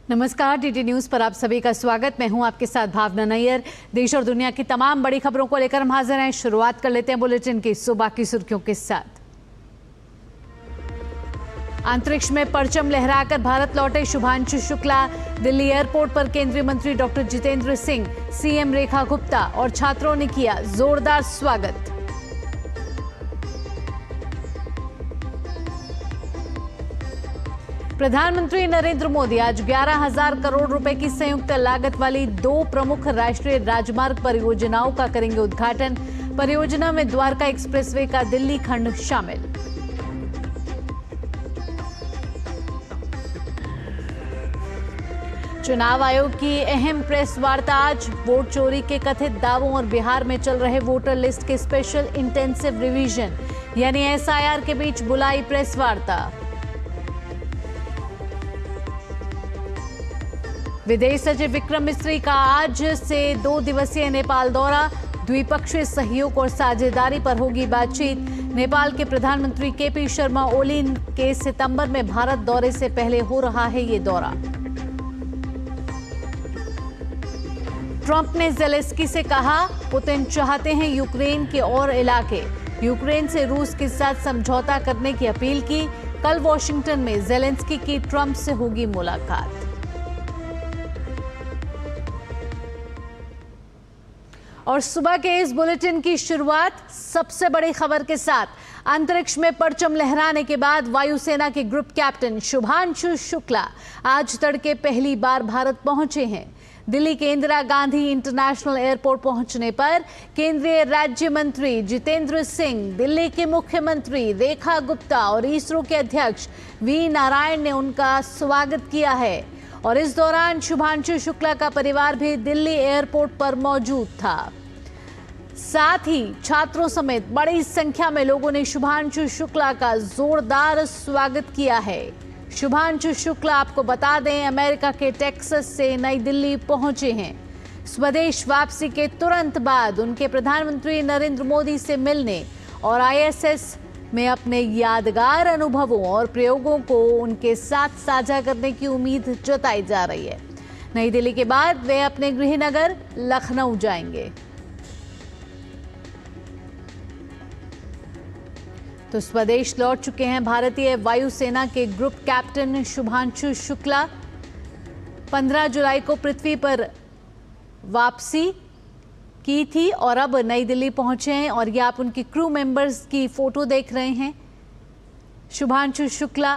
नमस्कार, DD news पर आप सभी का स्वागत। मैं हूं आपके साथ भावना नैयर। देश और दुनिया की तमाम बड़ी खबरों को लेकर हम हाजिर हैं। शुरुआत कर लेते हैं बुलेटिन की सुबह की सुर्खियों के साथ। अंतरिक्ष में परचम लहराकर भारत लौटे शुभांशु शुक्ला। दिल्ली एयरपोर्ट पर केंद्रीय मंत्री डॉक्टर जितेंद्र सिंह, सीएम रेखा गुप्ता और छात्रों ने किया जोरदार स्वागत। प्रधानमंत्री नरेंद्र मोदी आज 11,000 करोड़ रुपए की संयुक्त लागत वाली 2 प्रमुख राष्ट्रीय राजमार्ग परियोजनाओं का करेंगे उद्घाटन। परियोजना में द्वारका एक्सप्रेसवे का दिल्ली खंड शामिल। चुनाव आयोग की अहम प्रेस वार्ता आज। वोट चोरी के कथित दावों और बिहार में चल रहे वोटर लिस्ट के स्पेशल इंटेंसिव रिवीजन यानी एसआईआर के बीच बुलाई प्रेस वार्ता। विदेश सचिव विक्रम मिस्री का आज से 2 दिवसीय नेपाल दौरा। द्विपक्षीय सहयोग और साझेदारी पर होगी बातचीत। नेपाल के प्रधानमंत्री केपी शर्मा ओली के सितंबर में भारत दौरे से पहले हो रहा है ये दौरा। ट्रंप ने ज़ेलेंस्की से कहा, पुतिन चाहते हैं यूक्रेन के और इलाके। यूक्रेन से रूस के साथ समझौता करने की अपील की। कल वॉशिंगटन में ज़ेलेंस्की की ट्रंप से होगी मुलाकात। और सुबह के इस बुलेटिन की शुरुआत सबसे बड़ी खबर के साथ। अंतरिक्ष में परचम लहराने के बाद वायुसेना के ग्रुप कैप्टन शुभांशु शुक्ला आज तड़के पहली बार भारत पहुंचे हैं। दिल्ली के इंदिरा गांधी इंटरनेशनल एयरपोर्ट पहुंचने पर केंद्रीय राज्य मंत्री जितेंद्र सिंह, दिल्ली के मुख्यमंत्री रेखा गुप्ता और इसरो के अध्यक्ष वी नारायण ने उनका स्वागत किया है। और इस दौरान शुभांशु शुक्ला का परिवार भी दिल्ली एयरपोर्ट पर मौजूद था। साथ ही छात्रों समेत बड़ी संख्या में लोगों ने शुभांशु शुक्ला का जोरदार स्वागत किया है। शुभांशु शुक्ला, आपको बता दें, अमेरिका के टेक्सास से नई दिल्ली पहुंचे हैं। स्वदेश वापसी के तुरंत बाद उनके प्रधानमंत्री नरेंद्र मोदी से मिलने और आईएसएस में अपने यादगार अनुभवों और प्रयोगों को उनके साथ साझा करने की उम्मीद जताई जा रही है। नई दिल्ली के बाद वे अपने गृहनगर लखनऊ जाएंगे। तो स्वदेश लौट चुके हैं भारतीय वायुसेना के ग्रुप कैप्टन शुभांशु शुक्ला। 15 जुलाई को पृथ्वी पर वापसी की थी और अब नई दिल्ली पहुंचे हैं और ये आप उनकी क्रू मेंबर्स की फोटो देख रहे हैं। शुभांशु शुक्ला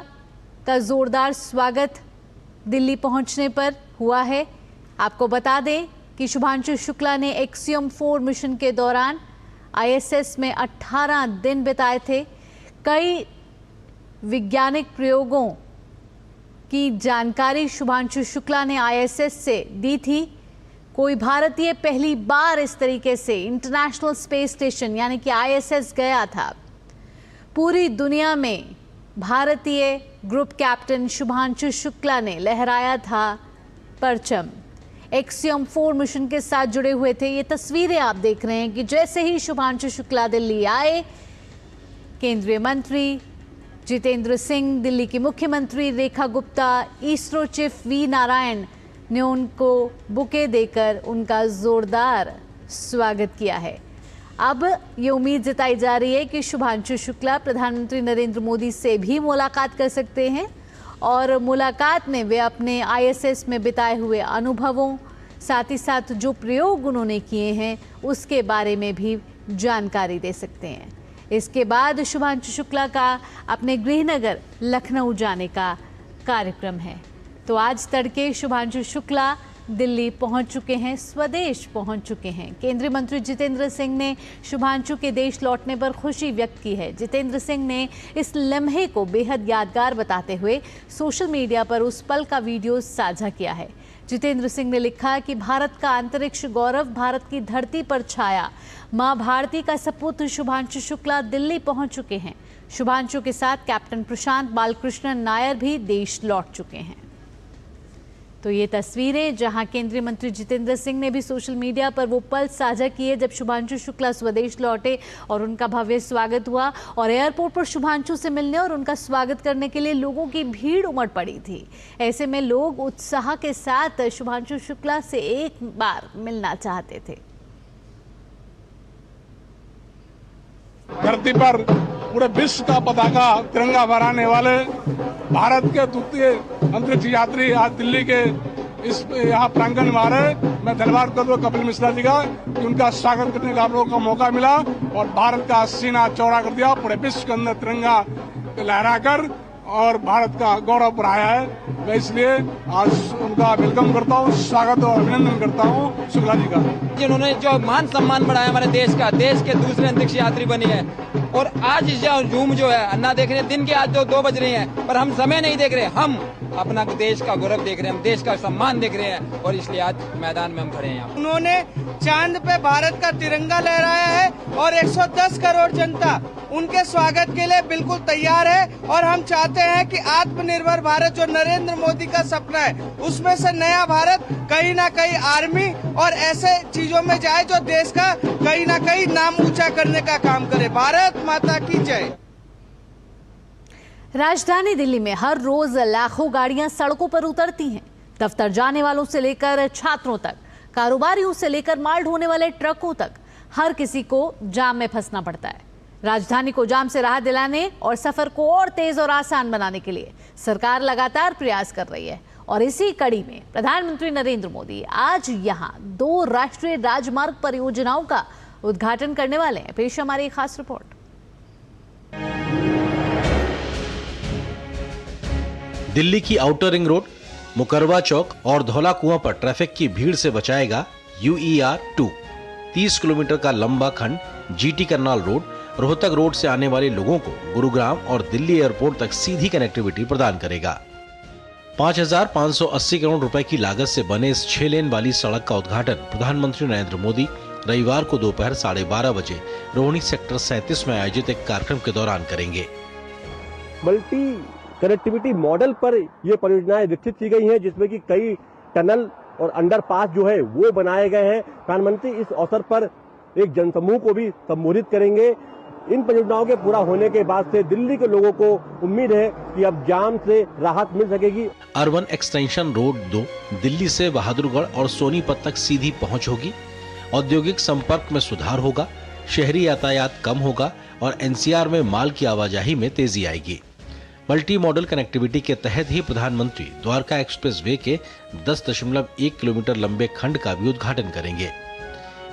का जोरदार स्वागत दिल्ली पहुंचने पर हुआ है। आपको बता दें कि शुभांशु शुक्ला ने एक्सियम 4 मिशन के दौरान आईएसएस में 18 दिन बिताए थे। कई वैज्ञानिक प्रयोगों की जानकारी शुभांशु शुक्ला ने आईएसएस से दी थी। कोई भारतीय पहली बार इस तरीके से इंटरनेशनल स्पेस स्टेशन यानी कि आईएसएस गया था। पूरी दुनिया में भारतीय ग्रुप कैप्टन शुभांशु शुक्ला ने लहराया था परचम। एक्सियम 4 मिशन के साथ जुड़े हुए थे। ये तस्वीरें आप देख रहे हैं कि जैसे ही शुभांशु शुक्ला दिल्ली आए, केंद्रीय मंत्री जितेंद्र सिंह, दिल्ली की मुख्यमंत्री रेखा गुप्ता, इसरो चीफ वी नारायण ने उनको बुके देकर उनका जोरदार स्वागत किया है। अब ये उम्मीद जताई जा रही है कि शुभांशु शुक्ला प्रधानमंत्री नरेंद्र मोदी से भी मुलाकात कर सकते हैं और मुलाकात में वे अपने आईएसएस में बिताए हुए अनुभवों, साथ ही साथ जो प्रयोग उन्होंने किए हैं उसके बारे में भी जानकारी दे सकते हैं। इसके बाद शुभांशु शुक्ला का अपने गृहनगर लखनऊ जाने का कार्यक्रम है। तो आज तड़के शुभांशु शुक्ला दिल्ली पहुंच चुके हैं, स्वदेश पहुंच चुके हैं। केंद्रीय मंत्री जितेंद्र सिंह ने शुभांशु के देश लौटने पर खुशी व्यक्त की है। जितेंद्र सिंह ने इस लम्हे को बेहद यादगार बताते हुए सोशल मीडिया पर उस पल का वीडियो साझा किया है। जितेंद्र सिंह ने लिखा कि भारत का अंतरिक्ष गौरव भारत की धरती पर छाया। मां भारती का सपूत शुभांशु शुक्ला दिल्ली पहुंच चुके हैं। शुभांशु के साथ कैप्टन प्रशांत बालकृष्णन नायर भी देश लौट चुके हैं। तो ये तस्वीरें जहां केंद्रीय मंत्री जितेंद्र सिंह ने भी सोशल मीडिया पर वो पल साझा किए जब शुभांशु शुक्ला स्वदेश लौटे और उनका भव्य स्वागत हुआ और एयरपोर्ट पर शुभांशु से मिलने और उनका स्वागत करने के लिए लोगों की भीड़ उमड़ पड़ी थी। ऐसे में लोग उत्साह के साथ शुभांशु शुक्ला से एक बार मिलना चाहते थे। धरती पर पूरे विश्व का पताका तिरंगा फहराने वाले भारत के द्वितीय अंतरिक्ष यात्री आज दिल्ली के इस यहाँ प्रांगण में आ रहे। मैं धन्यवाद कर दूं कपिल मिश्रा जी का कि उनका स्वागत करने का आप लोगों को मौका मिला और भारत का सीना चौड़ा कर दिया, पूरे विश्व के अंदर तिरंगा लहराकर और भारत का गौरव बढ़ाया है। मैं इसलिए आज उनका वेलकम करता हूँ, स्वागत और अभिनंदन करता हूँ शुक्ला जी का, जिन्होंने जो मान सम्मान बढ़ाया हमारे देश का, देश के दूसरे अंतरिक्ष यात्री बने हैं। और आज जूम जो है अन्ना देख रहे हैं, दिन के आज 2 बज रहे हैं, पर हम समय नहीं देख रहे, हम अपना देश का गौरव देख रहे हैं, हम देश का सम्मान देख रहे हैं और इसलिए आज मैदान में हम खड़े हैं। उन्होंने चांद पे भारत का तिरंगा लहराया है और 110 करोड़ जनता उनके स्वागत के लिए बिल्कुल तैयार है और हम चाहते हैं कि आत्मनिर्भर भारत जो नरेंद्र मोदी का सपना है उसमें से नया भारत कहीं ना कहीं आर्मी और ऐसे चीजों में जाए जो देश का कहीं ना कहीं नाम ऊंचा करने का काम करे। भारत माता की जय। राजधानी दिल्ली में हर रोज लाखों गाड़ियां सड़कों पर उतरती हैं। दफ्तर जाने वालों से लेकर छात्रों तक, कारोबारियों से लेकर माल ढोने वाले ट्रकों तक, हर किसी को जाम में फंसना पड़ता है। राजधानी को जाम से राहत दिलाने और सफर को और तेज और आसान बनाने के लिए सरकार लगातार प्रयास कर रही है और इसी कड़ी में प्रधानमंत्री नरेंद्र मोदी आज यहां 2 राष्ट्रीय राजमार्ग परियोजनाओं का उद्घाटन करने वाले हैं। पेश हमारी खास रिपोर्ट। दिल्ली की आउटर रिंग रोड, मुकरवा चौक और धौला कुआं पर ट्रैफिक की भीड़ से बचाएगा UER-2। 30 किलोमीटर का लंबा खंड GT Karnal road, Rohtak road से आने वाले लोगों को गुरुग्राम और दिल्ली एयरपोर्ट तक सीधी कनेक्टिविटी प्रदान करेगा। 5,580 करोड़ रुपए की लागत से बने इस 6 लेन वाली सड़क का उद्घाटन प्रधानमंत्री नरेंद्र मोदी रविवार को दोपहर 12:30 बजे रोहिणी सेक्टर 37 में आयोजित एक कार्यक्रम के दौरान करेंगे। मल्टी कनेक्टिविटी मॉडल पर ये परियोजनाएं विकसित की गई हैं, जिसमें कि कई टनल और अंडरपास जो है वो बनाए गए हैं। प्रधानमंत्री इस अवसर पर एक जनसमूह को भी संबोधित करेंगे। इन परियोजनाओं के पूरा होने के बाद से दिल्ली के लोगों को उम्मीद है कि अब जाम से राहत मिल सकेगी। अर्बन एक्सटेंशन रोड 2 दिल्ली से बहादुरगढ़ और सोनीपत तक सीधी पहुंच होगी। औद्योगिक संपर्क में सुधार होगा, शहरी यातायात कम होगा और NCR में माल की आवाजाही में तेजी आएगी। मल्टी मॉडल कनेक्टिविटी के तहत ही प्रधानमंत्री द्वारका एक्सप्रेस वे के 10.1 किलोमीटर लंबे खंड का भी उद्घाटन करेंगे।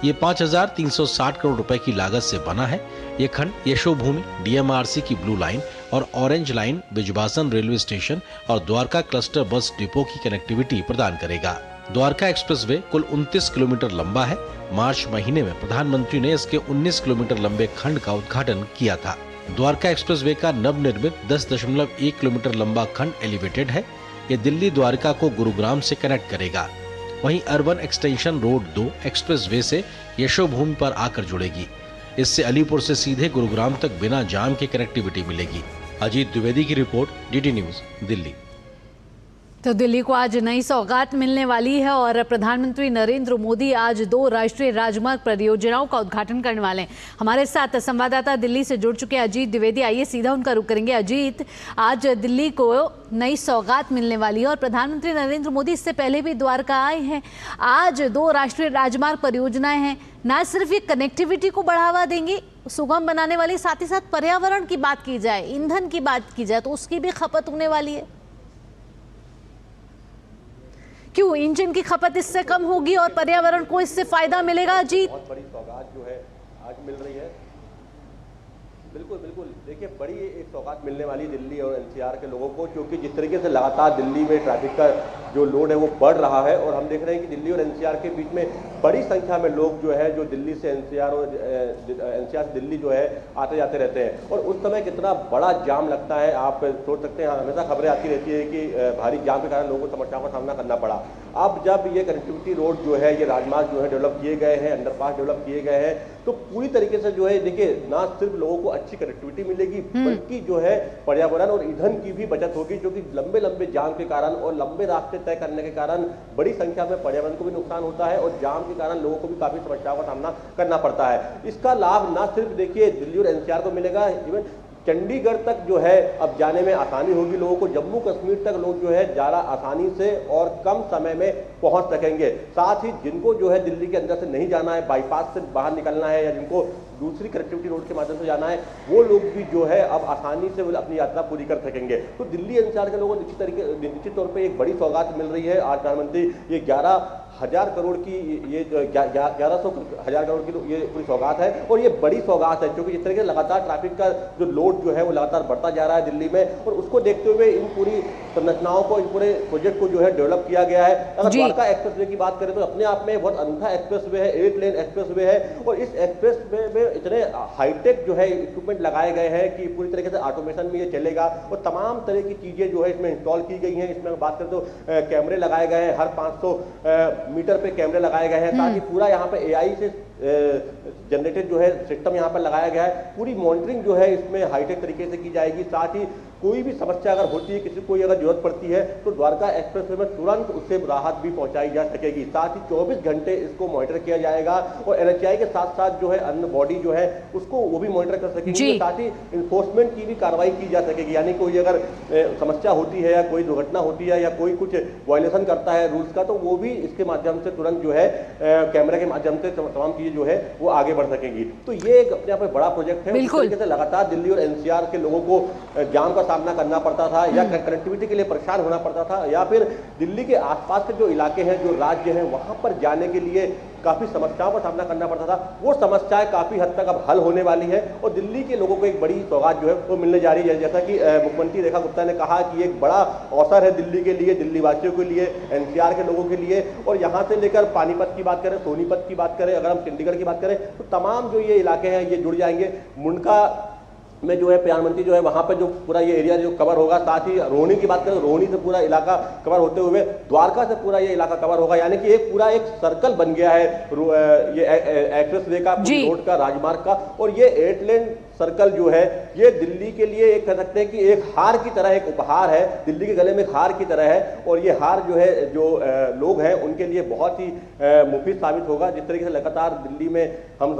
ये 5,360 करोड़ रुपए की लागत से बना है। ये खंड यशोभूमि, DMRC की ब्लू लाइन और ऑरेंज लाइन, बिजबासन रेलवे स्टेशन और द्वारका क्लस्टर बस डिपो की कनेक्टिविटी प्रदान करेगा। द्वारका एक्सप्रेसवे कुल 29 किलोमीटर लंबा है। मार्च महीने में प्रधानमंत्री ने इसके 19 किलोमीटर लंबे खंड का उद्घाटन किया था। द्वारका एक्सप्रेसवे का नवनिर्मित 10.1 किलोमीटर लंबा खंड एलिवेटेड है। ये दिल्ली द्वारका को गुरुग्राम से कनेक्ट करेगा। वहीं अर्बन एक्सटेंशन रोड 2 एक्सप्रेसवे से यशोभूमि पर आकर जुड़ेगी। इससे अलीपुर से सीधे गुरुग्राम तक बिना जाम के कनेक्टिविटी मिलेगी। अजीत द्विवेदी की रिपोर्ट, DD न्यूज, दिल्ली। तो दिल्ली को आज नई सौगात मिलने वाली है और प्रधानमंत्री नरेंद्र मोदी आज 2 राष्ट्रीय राजमार्ग परियोजनाओं का उद्घाटन करने वाले हैं। हमारे साथ संवाददाता दिल्ली से जुड़ चुके हैं अजीत द्विवेदी। आइए सीधा उनका रुख करेंगे। अजीत, आज दिल्ली को नई सौगात मिलने वाली है और प्रधानमंत्री नरेंद्र मोदी इससे पहले भी द्वारका आए हैं। आज 2 राष्ट्रीय राजमार्ग परियोजनाएं हैं, न सिर्फ ये कनेक्टिविटी को बढ़ावा देंगी, सुगम बनाने वाली, साथ ही साथ पर्यावरण की बात की जाए, ईंधन की बात की जाए तो उसकी भी खपत होने वाली है। क्यों इंजन की खपत इससे कम होगी और पर्यावरण को इससे फायदा मिलेगा? अजीत, बहुत बड़ी सौगात जो है आज मिल रही है। बिल्कुल बिल्कुल, देखिए बड़ी एक सौगात मिलने वाली दिल्ली और NCR के लोगों को, क्योंकि जिस तरीके से लगातार दिल्ली में ट्रैफिक का जो लोड है वो बढ़ रहा है और हम देख रहे हैं कि दिल्ली और NCR के बीच में बड़ी संख्या में लोग जो है जो दिल्ली से NCR और NCR से दिल्ली जो है आते जाते रहते हैं और उस समय कितना बड़ा जाम लगता है आप सोच सकते हैं। हमेशा खबरें आती रहती है कि भारी जाम के कारण लोगों को समस्याओं का सामना करना पड़ा। अब जब ये कनेक्टिविटी रोड जो है, ये राजमार्ग जो है डेवलप किए गए हैं, अंडरपास डेवलप किए गए हैं, तो पूरी तरीके से जो है देखिए ना सिर्फ लोगों को अच्छी कनेक्टिविटी मिलेगी बल्कि जो है पर्यावरण और ईंधन की भी बचत होगी, जो कि लंबे लंबे जाम के कारण और लंबे रास्ते तय करने के कारण बड़ी संख्या में पर्यावरण को भी नुकसान होता है और जाम के कारण लोगों को भी काफी समस्याओं का सामना करना पड़ता है। इसका लाभ ना सिर्फ देखिए दिल्ली और एनसीआर को मिलेगा, इवन चंडीगढ़ तक जो है अब जाने में आसानी होगी लोगों को, जम्मू कश्मीर तक लोग जो है ज़्यादा आसानी से और कम समय में पहुंच सकेंगे। साथ ही जिनको जो है दिल्ली के अंदर से नहीं जाना है, बाईपास से बाहर निकलना है या जिनको दूसरी कनेक्टिविटी रोड के माध्यम से जाना है, वो लोग भी जो है अब आसानी से अपनी यात्रा पूरी कर सकेंगे। तो दिल्ली एनसीआर के लोगों को निश्चित तौर पर एक बड़ी सौगात मिल रही है। आज प्रधानमंत्री ये 11,000 करोड़ की ये 11,000 करोड़ की ये पूरी सौगात है और ये बड़ी सौगात है क्योंकि जिस तरीके से लगातार ट्रैफिक का जो लोड जो है वो लगातार बढ़ता जा रहा है दिल्ली में, और उसको देखते हुए इन पूरी संरचनाओं को, इन पूरे प्रोजेक्ट को जो है डेवलप किया गया है। अगर द्वारका एक्सप्रेसवे की बात करें तो अपने आप में बहुत अनूठा एक्सप्रेसवे है, 8 लेन एक्सप्रेसवे है और इस एक्सप्रेसवे में इतने हाईटेक जो है इक्विपमेंट लगाए गए हैं कि पूरी तरीके से ऑटोमेशन में ये चलेगा और तमाम तरह की चीजें जो है इसमें इंस्टॉल की गई हैं। इसमें बात करें तो कैमरे लगाए गए हैं, हर 500 मीटर पे कैमरे लगाए गए हैं, ताकि पूरा यहाँ पे एआई से जनरेटेड जो है सिस्टम यहाँ पर लगाया गया है। पूरी मॉनिटरिंग जो है इसमें हाईटेक तरीके से की जाएगी। साथ ही कोई भी समस्या अगर होती है, किसी को अगर जरूरत पड़ती है तो द्वारका एक्सप्रेसवे में तुरंत उससे राहत भी पहुंचाई जा सकेगी। साथ ही 24 घंटे इसको मॉनिटर किया जाएगा और एनएचएआई के साथ साथ जो है अन्य बॉडी जो है उसको वो भी मॉनिटर कर सकेगी। साथ ही इन्फोर्समेंट की भी कार्रवाई की जा सकेगी, यानी कोई अगर समस्या होती है या कोई दुर्घटना होती है या कोई कुछ वायलेशन करता है रूल्स का, तो वो भी इसके माध्यम से तुरंत जो है कैमरे के माध्यम से तमाम चीजें जो है वो आगे बढ़ सकेंगी। तो ये एक अपने आप में बड़ा प्रोजेक्ट है। इस तरीके से लगातार दिल्ली और एनसीआर के लोगों को जाम का सामना करना पड़ता था या कनेक्टिविटी के लिए परेशान होना पड़ता था, या फिर दिल्ली के आसपास के जो इलाके हैं, जो राज्य हैं, वहां पर जाने के लिए काफी समस्याओं का सामना करना पड़ता था। वो समस्याएं काफी हद तक अब हल होने वाली है और दिल्ली के लोगों को एक बड़ी सौगात जो है वो मिलने जा रही है। जैसा कि मुख्यमंत्री रेखा गुप्ता ने कहा कि एक बड़ा अवसर है दिल्ली के लिए, दिल्ली वासियों के लिए, एनसीआर के लोगों के लिए। और यहाँ से लेकर पानीपत की बात करें, सोनीपत की बात करें, अगर हम चंडीगढ़ की बात करें तो तमाम जो ये इलाके हैं ये जुड़ जाएंगे। मुंडका में जो है प्रधानमंत्री जो है वहां पर जो पूरा ये एरिया जो कवर होगा, साथ ही रोहिणी की बात करें, रोहिणी से पूरा इलाका कवर होते हुए द्वारका से पूरा ये इलाका कवर होगा, यानी कि एक पूरा एक सर्कल बन गया है ये एक्सप्रेसवे का, रोड का, राजमार्ग का। और ये 8 लेन सर्कल जो है ये दिल्ली के लिए एक कह सकते हैं कि एक हार की तरह, एक उपहार है, दिल्ली के गले में एक हार की तरह है। और ये हार जो है जो लोग हैं उनके लिए बहुत ही मुफीद साबित होगा। जिस तरीके से लगातार दिल्ली में हम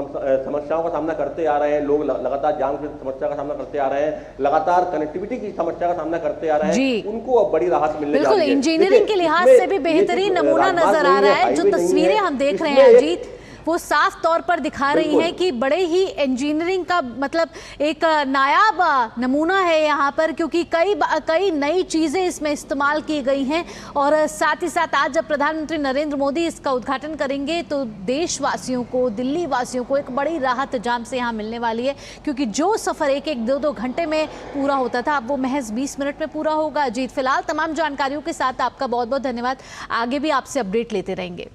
समस्याओं का सामना करते आ रहे हैं, लोग लगातार जाम की समस्या का सामना करते आ रहे हैं, लगातार कनेक्टिविटी की समस्या का सामना करते आ रहे हैं, उनको अब बड़ी राहत मिलने जा रही है। इंजीनियरिंग के लिहाज से भी बेहतरीन नमूना नजर आ रहा है। जो तस्वीरें हम देख रहे हैं अजीत, वो साफ तौर पर दिखा रही हैं कि बड़े ही इंजीनियरिंग का मतलब एक नायाब नमूना है यहाँ पर, क्योंकि कई नई चीज़ें इसमें इस्तेमाल की गई हैं। और साथ ही साथ आज जब प्रधानमंत्री नरेंद्र मोदी इसका उद्घाटन करेंगे तो देशवासियों को, दिल्ली वासियों को एक बड़ी राहत जाम से यहाँ मिलने वाली है, क्योंकि जो सफ़र 1-1, 2-2 घंटे में पूरा होता था अब वो महज 20 मिनट में पूरा होगा। अजीत, फिलहाल तमाम जानकारियों के साथ आपका बहुत बहुत धन्यवाद। आगे भी आपसे अपडेट लेते रहेंगे।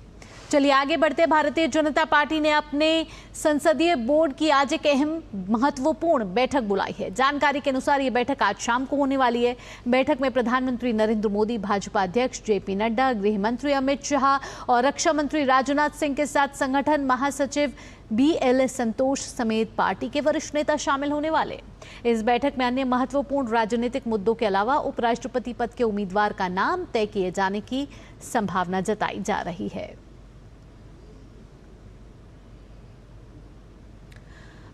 चलिए आगे बढ़ते। भारतीय जनता पार्टी ने अपने संसदीय बोर्ड की आज एक अहम महत्वपूर्ण बैठक बुलाई है। जानकारी के अनुसार ये बैठक आज शाम को होने वाली है। बैठक में प्रधानमंत्री नरेंद्र मोदी, भाजपा अध्यक्ष जेपी नड्डा, गृह मंत्री अमित शाह और रक्षा मंत्री राजनाथ सिंह के साथ संगठन महासचिव BL संतोष समेत पार्टी के वरिष्ठ नेता शामिल होने वाले। इस बैठक में अन्य महत्वपूर्ण राजनीतिक मुद्दों के अलावा उपराष्ट्रपति पद के उम्मीदवार का नाम तय किए जाने की संभावना जताई जा रही है।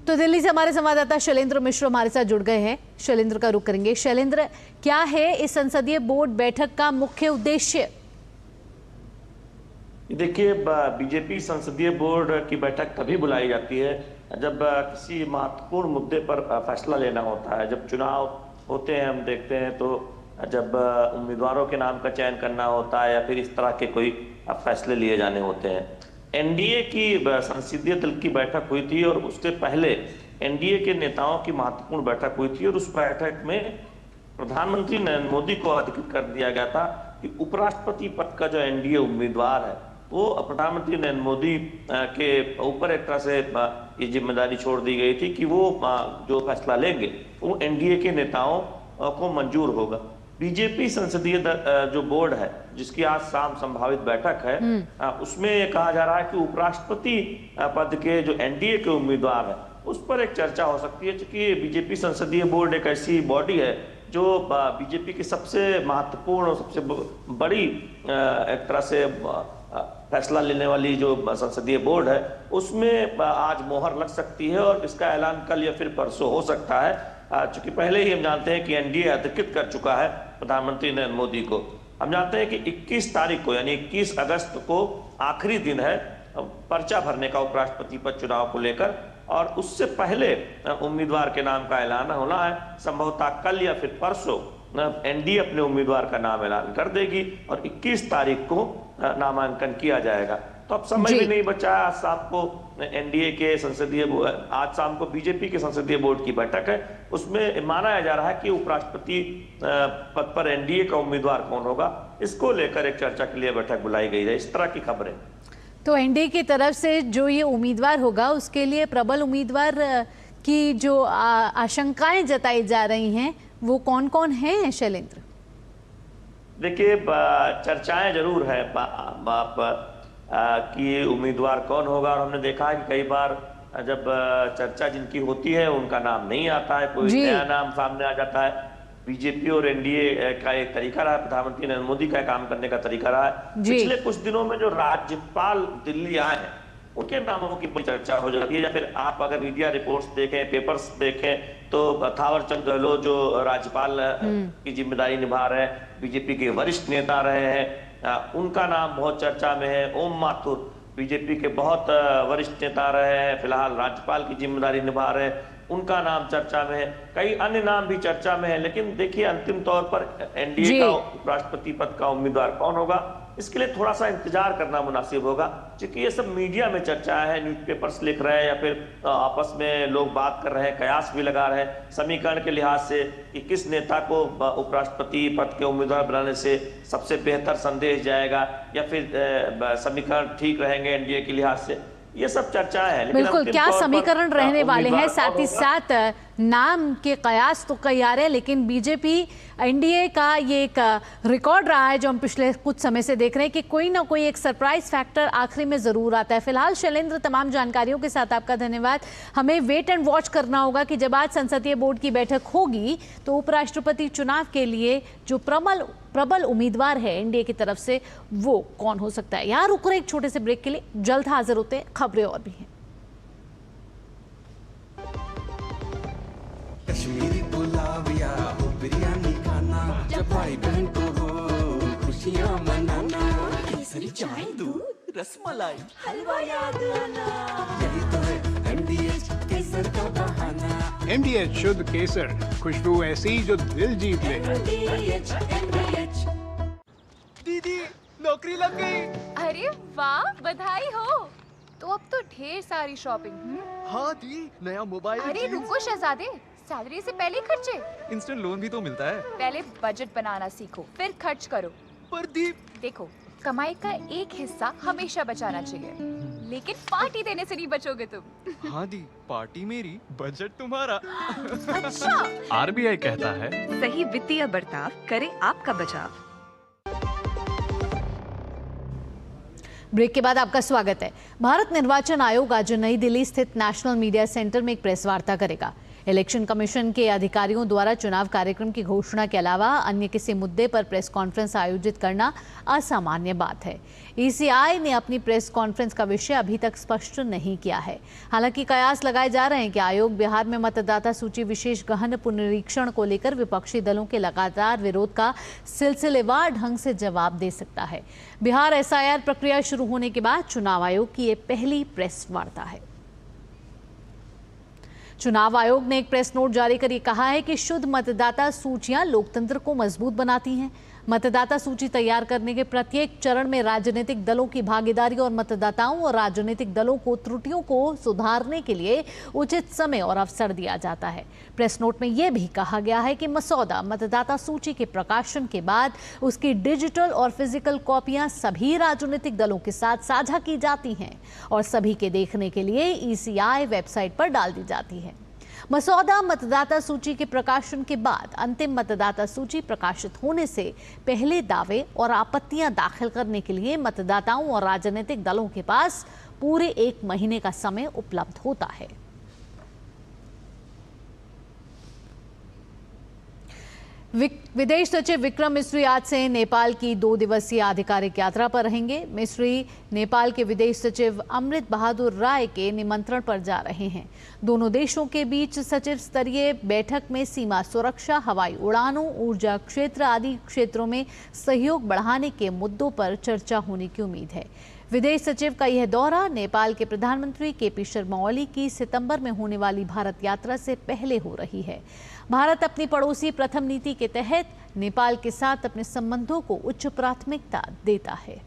तो दिल्ली से हमारे संवाददाता शैलेंद्र मिश्र हमारे साथ जुड़ गए हैं। शैलेंद्र का रुख करेंगे। शैलेंद्र, क्या है इस संसदीय बोर्ड बैठक का मुख्य उद्देश्य? देखिए, बीजेपी संसदीय बोर्ड की बैठक तभी बुलाई जाती है जब किसी महत्वपूर्ण मुद्दे पर फैसला लेना होता है। जब चुनाव होते हैं, हम देखते हैं तो जब उम्मीदवारों के नाम का चयन करना होता है या फिर इस तरह के कोई फैसले लिए जाने होते हैं। एनडीए की संसदीय दल की बैठक हुई थी और उससे पहले एनडीए के नेताओं की महत्वपूर्ण बैठक हुई थी और उस बैठक में प्रधानमंत्री नरेंद्र मोदी को अधिकृत कर दिया गया था कि उपराष्ट्रपति पद का जो एनडीए उम्मीदवार है वो प्रधानमंत्री नरेंद्र मोदी के ऊपर एक तरह से ये जिम्मेदारी छोड़ दी गई थी कि वो जो फैसला लेंगे वो एनडीए के नेताओं को मंजूर होगा। और इस तरह से बीजेपी संसदीय जो बोर्ड है, जिसकी आज शाम संभावित बैठक है, उसमें ये कहा जा रहा है कि उपराष्ट्रपति पद के जो एनडीए के उम्मीदवार है उस पर एक चर्चा हो सकती है, क्योंकि बीजेपी संसदीय बोर्ड एक ऐसी बॉडी है जो बीजेपी की सबसे महत्वपूर्ण और सबसे बड़ी एक तरह से फैसला लेने वाली जो संसदीय बोर्ड है, उसमें आज मोहर लग सकती है और इसका ऐलान कल या फिर परसों हो सकता है। चूंकि पहले ही हम जानते हैं कि एनडीए अधिकृत कर चुका है प्रधानमंत्री नरेंद्र मोदी को। हम जानते हैं कि 21 तारीख को यानी 21 अगस्त को आखिरी दिन है पर्चा भरने का उपराष्ट्रपति पद चुनाव को लेकर, और उससे पहले उम्मीदवार के नाम का ऐलान होना है। संभवतः कल या फिर परसों एनडीए अपने उम्मीदवार का नाम ऐलान कर देगी और 21 तारीख को नामांकन किया जाएगा। तो अब समय भी नहीं बचा है। आज शाम को एनडीए के संसदीय, आज शाम को बीजेपी के संसदीय बोर्ड की बैठक है, उसमें माना जा रहा है कि उपराष्ट्रपति पद पर एनडीए का उम्मीदवार कौन होगा, इसको लेकर एक चर्चा के लिए बैठक बुलाई गई है। इस तरह की खबरें। तो एनडीए की तरफ से जो ये उम्मीदवार होगा उसके लिए प्रबल उम्मीदवार की जो आशंकाएं जताई जा रही हैं वो कौन कौन हैं शैलेंद्र? देखिए, चर्चाएं जरूर है कि उम्मीदवार कौन होगा, और हमने देखा है कि कई बार जब चर्चा जिनकी होती है उनका नाम नहीं आता है, कोई नया नाम सामने आ जाता है। बीजेपी और एनडीए का एक तरीका रहा, प्रधानमंत्री नरेंद्र मोदी का काम करने का तरीका रहा है। पिछले कुछ दिनों में जो राज्यपाल दिल्ली आए हैं उनके नामों की बड़ी चर्चा हो जाती है, या फिर आप अगर मीडिया रिपोर्ट्स देखें, पेपर्स देखें, तो थावर चंद गहलोत जो राज्यपाल की जिम्मेदारी निभा रहे हैं, बीजेपी के वरिष्ठ नेता रहे हैं, उनका नाम बहुत चर्चा में है। ओम माथुर बीजेपी के बहुत वरिष्ठ नेता रहे हैं, फिलहाल राज्यपाल की जिम्मेदारी निभा रहे हैं, उनका नाम चर्चा में है। कई अन्य नाम भी चर्चा में है, लेकिन देखिए अंतिम तौर पर एनडीए का उपराष्ट्रपति पद का उम्मीदवार कौन होगा, इसके लिए थोड़ा सा इंतजार करना मुनासिब होगा, क्योंकि ये सब मीडिया में चर्चा है, न्यूज़पेपर्स लिख रहे हैं या फिर आपस में लोग बात कर रहे हैं, कयास भी लगा रहे हैं समीकरण के लिहाज से कि किस नेता को उपराष्ट्रपति पद के उम्मीदवार बनाने से सबसे बेहतर संदेश जाएगा, या फिर समीकरण ठीक रहेंगे एनडीए के लिहाज से। ये सब चर्चाएं हैं। बिल्कुल, क्या समीकरण रहने वाले हैं, साथ ही साथ नाम के कयास तो कई आ रहे हैं, लेकिन बीजेपी एनडीए का ये एक रिकॉर्ड रहा है जो हम पिछले कुछ समय से देख रहे हैं कि कोई ना कोई एक सरप्राइज फैक्टर आखिरी में जरूर आता है। फिलहाल शैलेंद्र, तमाम जानकारियों के साथ आपका धन्यवाद। हमें वेट एंड वॉच करना होगा कि जब आज संसदीय बोर्ड की बैठक होगी तो उपराष्ट्रपति चुनाव के लिए जो प्रबल उम्मीदवार है एनडीए की तरफ से वो कौन हो सकता है। यहाँ रुक रहे एक छोटे से ब्रेक के लिए, जल्द हाजिर होते हैं, खबरें और भी हैं। कश्मीरी पुलाव या हो बिरयानी खाना, जब भाई बहन को हो खुशियाँ मनाना, केसरी चाय दूध रसमलाई हलवा याद आना, यही तो है एमडीएच केसर का बहाना। एमडीएच शुद्ध केसर, खुशबू ऐसी जो दिल जीत ले। एमडीएच। दीदी नौकरी लग गई। अरे वाह, बधाई हो। तो अब तो ढेर सारी शॉपिंग। हाँ दी, नया मोबाइल। अरे रुको शहजादे, सैलरी से पहले खर्चे। इंस्टेंट लोन भी तो मिलता है। पहले बजट बनाना सीखो, फिर खर्च करो। पर दी, देखो, कमाई का एक हिस्सा हमेशा बचाना चाहिए, लेकिन पार्टी देने से नहीं बचोगे तुम। हाँ दी, पार्टी मेरी, बजट तुम्हारा। अच्छा। आरबीआई कहता है, सही वित्तीय बर्ताव करे आपका बचाव। ब्रेक के बाद आपका स्वागत है। भारत निर्वाचन आयोग आज नई दिल्ली स्थित नेशनल मीडिया सेंटर में एक प्रेस वार्ता करेगा। इलेक्शन कमीशन के अधिकारियों द्वारा चुनाव कार्यक्रम की घोषणा के अलावा अन्य किसी मुद्दे पर प्रेस कॉन्फ्रेंस आयोजित करना असामान्य बात है। ईसीआई ने अपनी प्रेस कॉन्फ्रेंस का विषय अभी तक स्पष्ट नहीं किया है। हालांकि कयास लगाए जा रहे हैं कि आयोग बिहार में मतदाता सूची विशेष गहन पुनरीक्षण को लेकर विपक्षी दलों के लगातार विरोध का सिलसिलेवार ढंग से जवाब दे सकता है। बिहार एसआईआर प्रक्रिया शुरू होने के बाद चुनाव आयोग की ये पहली प्रेस वार्ता है। चुनाव आयोग ने एक प्रेस नोट जारी कर कहा है कि शुद्ध मतदाता सूचियां लोकतंत्र को मजबूत बनाती हैं। मतदाता सूची तैयार करने के प्रत्येक चरण में राजनीतिक दलों की भागीदारी और मतदाताओं और राजनीतिक दलों को त्रुटियों को सुधारने के लिए उचित समय और अवसर दिया जाता है। प्रेस नोट में यह भी कहा गया है कि मसौदा मतदाता सूची के प्रकाशन के बाद उसकी डिजिटल और फिजिकल कॉपियां सभी राजनीतिक दलों के साथ साझा की जाती हैं और सभी के देखने के लिए ईसीआई वेबसाइट पर डाल दी जाती है। मसौदा मतदाता सूची के प्रकाशन के बाद अंतिम मतदाता सूची प्रकाशित होने से पहले दावे और आपत्तियां दाखिल करने के लिए मतदाताओं और राजनीतिक दलों के पास पूरे 1 महीने का समय उपलब्ध होता है। विदेश सचिव विक्रम मिस्री आज से नेपाल की 2 दिवसीय आधिकारिक यात्रा पर रहेंगे। मिस्री नेपाल के विदेश सचिव अमृत बहादुर राय के निमंत्रण पर जा रहे हैं। दोनों देशों के बीच सचिव स्तरीय बैठक में सीमा सुरक्षा, हवाई उड़ानों, ऊर्जा क्षेत्र आदि क्षेत्रों में सहयोग बढ़ाने के मुद्दों पर चर्चा होने की उम्मीद है। विदेश सचिव का यह दौरा नेपाल के प्रधानमंत्री केपी शर्मा ओली की सितंबर में होने वाली भारत यात्रा से पहले हो रही है। भारत अपनी पड़ोसी प्रथम नीति के तहत नेपाल के साथ अपने संबंधों को उच्च प्राथमिकता देता है।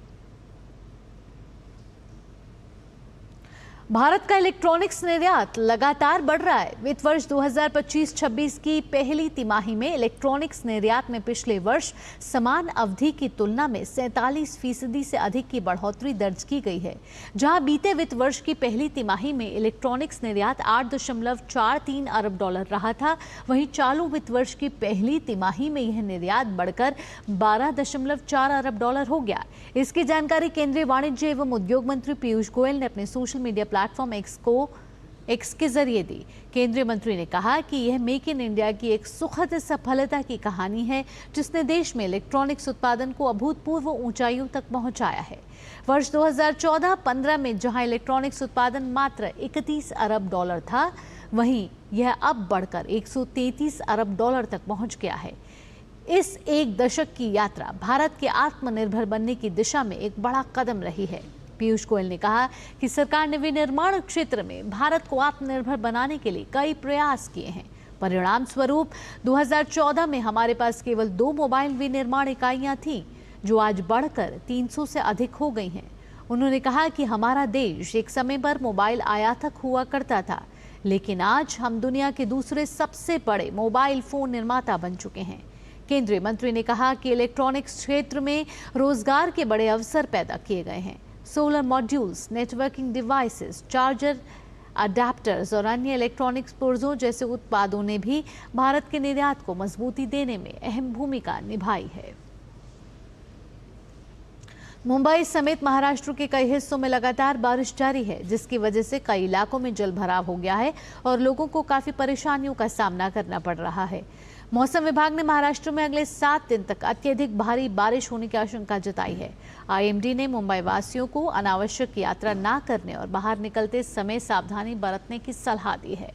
भारत का इलेक्ट्रॉनिक्स निर्यात लगातार बढ़ रहा है। वित्त वर्ष 2025-26 की पहली तिमाही में इलेक्ट्रॉनिक्स निर्यात में पिछले वर्ष समान अवधि की तुलना में 47% से अधिक की बढ़ोतरी दर्ज की गई है। जहां बीते वित्त वर्ष की पहली तिमाही में इलेक्ट्रॉनिक्स निर्यात 8.43 अरब डॉलर रहा था, वहीं चालू वित्त वर्ष की पहली तिमाही में यह निर्यात बढ़कर 12.4 अरब डॉलर हो गया। इसकी जानकारी केंद्रीय वाणिज्य एवं उद्योग मंत्री पीयूष गोयल ने अपने सोशल मीडिया प्लेटफॉर्म एक्स के जरिए दी। केंद्रीय मंत्री ने कहा कि यह मेक इन इंडिया की एक सुखद सफलता की कहानी है, जिसने देश में इलेक्ट्रॉनिक्स उत्पादन को अभूतपूर्व ऊंचाइयों तक पहुंचाया है। वर्ष 2014-15 में जहां इलेक्ट्रॉनिक्स उत्पादन मात्र 31 अरब डॉलर था, वहीं यह अब बढ़कर 133 अरब डॉलर तक पहुंच गया है। इस एक दशक की यात्रा भारत के आत्मनिर्भर बनने की दिशा में एक बड़ा कदम रही है। पीयूष गोयल ने कहा कि सरकार ने विनिर्माण क्षेत्र में भारत को आत्मनिर्भर बनाने के लिए कई प्रयास किए हैं। परिणाम स्वरूप 2014 में हमारे पास केवल 2 मोबाइल विनिर्माण इकाइयां थीं, जो आज बढ़कर 300 से अधिक हो गई हैं। उन्होंने कहा कि हमारा देश एक समय पर मोबाइल आयातक हुआ करता था, लेकिन आज हम दुनिया के दूसरे सबसे बड़े मोबाइल फोन निर्माता बन चुके हैं। केंद्रीय मंत्री ने कहा कि इलेक्ट्रॉनिक्स क्षेत्र में रोजगार के बड़े अवसर पैदा किए गए हैं। Solar modules, networking devices, charger adapters और अन्य इलेक्ट्रॉनिक्स पुर्जों जैसे उत्पादों ने भी भारत के निर्यात को मजबूती देने में अहम भूमिका निभाई है। मुंबई समेत महाराष्ट्र के कई हिस्सों में लगातार बारिश जारी है, जिसकी वजह से कई इलाकों में जल भराव हो गया है और लोगों को काफी परेशानियों का सामना करना पड़ रहा है। मौसम विभाग ने महाराष्ट्र में अगले 7 दिन तक अत्यधिक भारी बारिश होने की आशंका जताई है। आईएमडी ने मुंबई वासियों को अनावश्यक यात्रा न करने और बाहर निकलते समय सावधानी बरतने की सलाह दी है।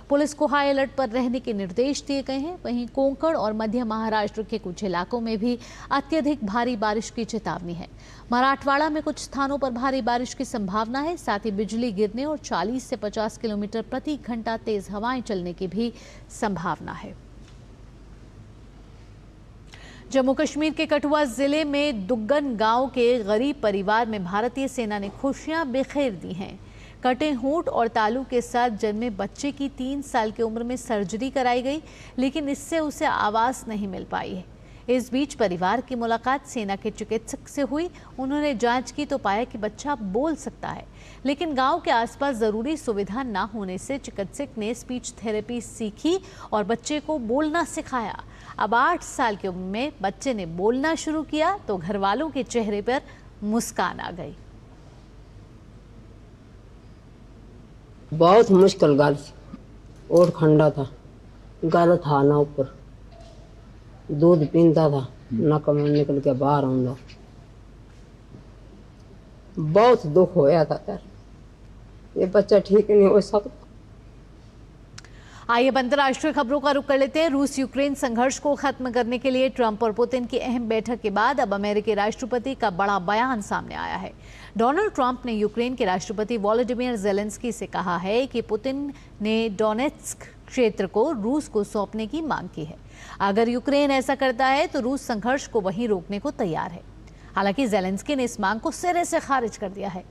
पुलिस को हाई अलर्ट पर रहने के निर्देश दिए गए हैं। वहीं कोंकण और मध्य महाराष्ट्र के कुछ इलाकों में भी अत्यधिक भारी बारिश की चेतावनी है। मराठवाड़ा में कुछ स्थानों पर भारी बारिश की संभावना है। साथ ही बिजली गिरने और 40 से 50 किलोमीटर प्रति घंटा तेज हवाएं चलने की भी संभावना है। जम्मू कश्मीर के कठुआ जिले में दुग्गन गांव के गरीब परिवार में भारतीय सेना ने खुशियां बिखेर दी हैं। कटे होंठ और तालू के साथ जन्मे बच्चे की 3 साल की उम्र में सर्जरी कराई गई, लेकिन इससे उसे आवास नहीं मिल पाई है। इस बीच परिवार की मुलाकात सेना के चिकित्सक से हुई। उन्होंने जांच की तो पाया कि बच्चा बोल सकता है, लेकिन गांव के आसपास जरूरी सुविधा न होने से चिकित्सक ने स्पीच थेरेपी सीखी और बच्चे को बोलना सिखाया। अब 8 साल की उम्र में बच्चे ने बोलना शुरू किया तो घर वालों के चेहरे पर मुस्कान आ गई। बहुत मुश्किल गाल और खंडा था, गाल था ना ऊपर, दूध पीता था, नक में निकल के बाहर आऊंगा। बहुत दुख होया था यार, ये बच्चा ठीक नहीं हो सकता। आइए अंतर्राष्ट्रीय खबरों का रुख कर लेते हैं। रूस यूक्रेन संघर्ष को खत्म करने के लिए ट्रंप और पुतिन की अहम बैठक के बाद अब अमेरिकी राष्ट्रपति का बड़ा बयान सामने आया है। डोनाल्ड ट्रंप ने यूक्रेन के राष्ट्रपति वोलोडिमिर ज़ेलेंस्की से कहा है कि पुतिन ने डोनेट्स्क क्षेत्र को रूस को सौंपने की मांग की है। अगर यूक्रेन ऐसा करता है तो रूस संघर्ष को वहीं रोकने को तैयार है। हालांकि ज़ेलेंस्की ने इस मांग को सिरे से खारिज कर दिया है।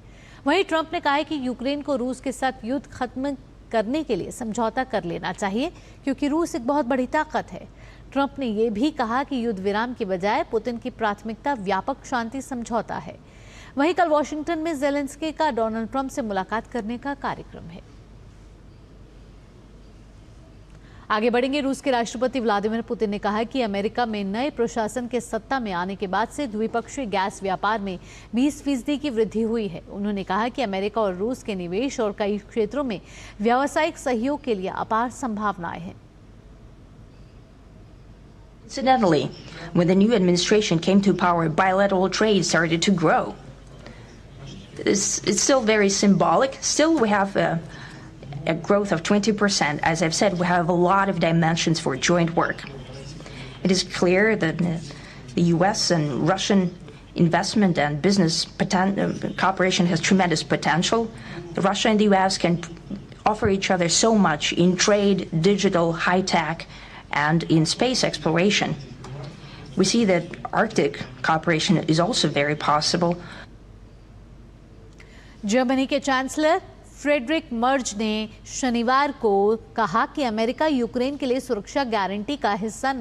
वहीं ट्रंप ने कहा है कि यूक्रेन को रूस के साथ युद्ध खत्म करने के लिए समझौता कर लेना चाहिए, क्योंकि रूस एक बहुत बड़ी ताकत है। ट्रंप ने यह भी कहा कि युद्ध विराम की बजाय पुतिन की प्राथमिकता व्यापक शांति समझौता है। वहीं कल वॉशिंगटन में ज़ेलेंस्की का डोनाल्ड ट्रंप से मुलाकात करने का कार्यक्रम है। आगे बढ़ेंगे। रूस के राष्ट्रपति व्लादिमीर पुतिन ने कहा कि अमेरिका में नए प्रशासन के सत्ता में आने के बाद से द्विपक्षीय गैस व्यापार में 20% की वृद्धि हुई है। उन्होंने कहा कि अमेरिका और रूस के निवेश और कई क्षेत्रों में व्यावसायिक सहयोग के लिए अपार संभावनाएं हैं। Incidentally, when the new administration came to power, bilateral trade started to grow. It's still very symbolic. Still, we have a growth of 20%. As I've said, we have a lot of dimensions for joint work. It is clear that the U.S. and Russian investment and business cooperation has tremendous potential. Russia and the U.S. can offer each other so much in trade, digital, high-tech, and in space exploration. We see that Arctic cooperation is also very possible. Germany के chancellor Friedrich Merz ने शनिवार को कहा कि America Ukraine के लिए सुरक्षा guarantee का हिस्सा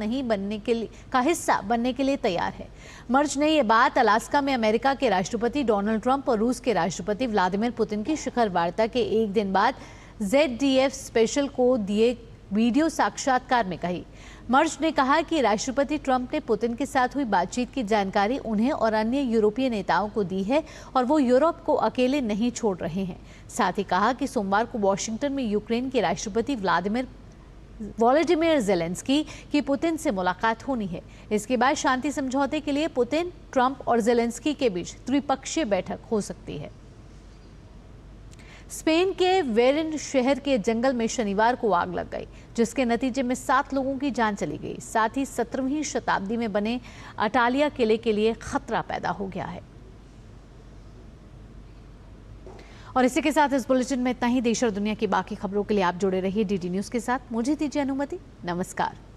बनने के लिए तैयार है। मर्ज ने यह बात अलास्का में अमेरिका के राष्ट्रपति डोनाल्ड ट्रंप और रूस के राष्ट्रपति व्लादिमीर पुतिन की शिखर वार्ता के एक दिन बाद ZDF स्पेशल को दिए वीडियो साक्षात्कार में कही। मर्ज ने कहा कि राष्ट्रपति ट्रंप ने पुतिन के साथ हुई बातचीत की जानकारी उन्हें और अन्य यूरोपीय नेताओं को दी है और वो यूरोप को अकेले नहीं छोड़ रहे हैं। साथ ही कहा कि सोमवार को वॉशिंगटन में यूक्रेन के राष्ट्रपति वोलोडिमीर ज़ेलेंस्की की पुतिन से मुलाकात होनी है। इसके बाद शांति समझौते के लिए पुतिन, ट्रंप और ज़ेलेंस्की के बीच द्विपक्षीय बैठक हो सकती है। स्पेन के वेरिन शहर के जंगल में शनिवार को आग लग गई, जिसके नतीजे में 7 लोगों की जान चली गई। साथ ही 17वीं शताब्दी में बने अटालिया किले के लिए खतरा पैदा हो गया है। और इसी के साथ इस बुलेटिन में इतना ही। देश और दुनिया की बाकी खबरों के लिए आप जुड़े रहिए DD न्यूज़ के साथ। मुझे दीजिए अनुमति। नमस्कार।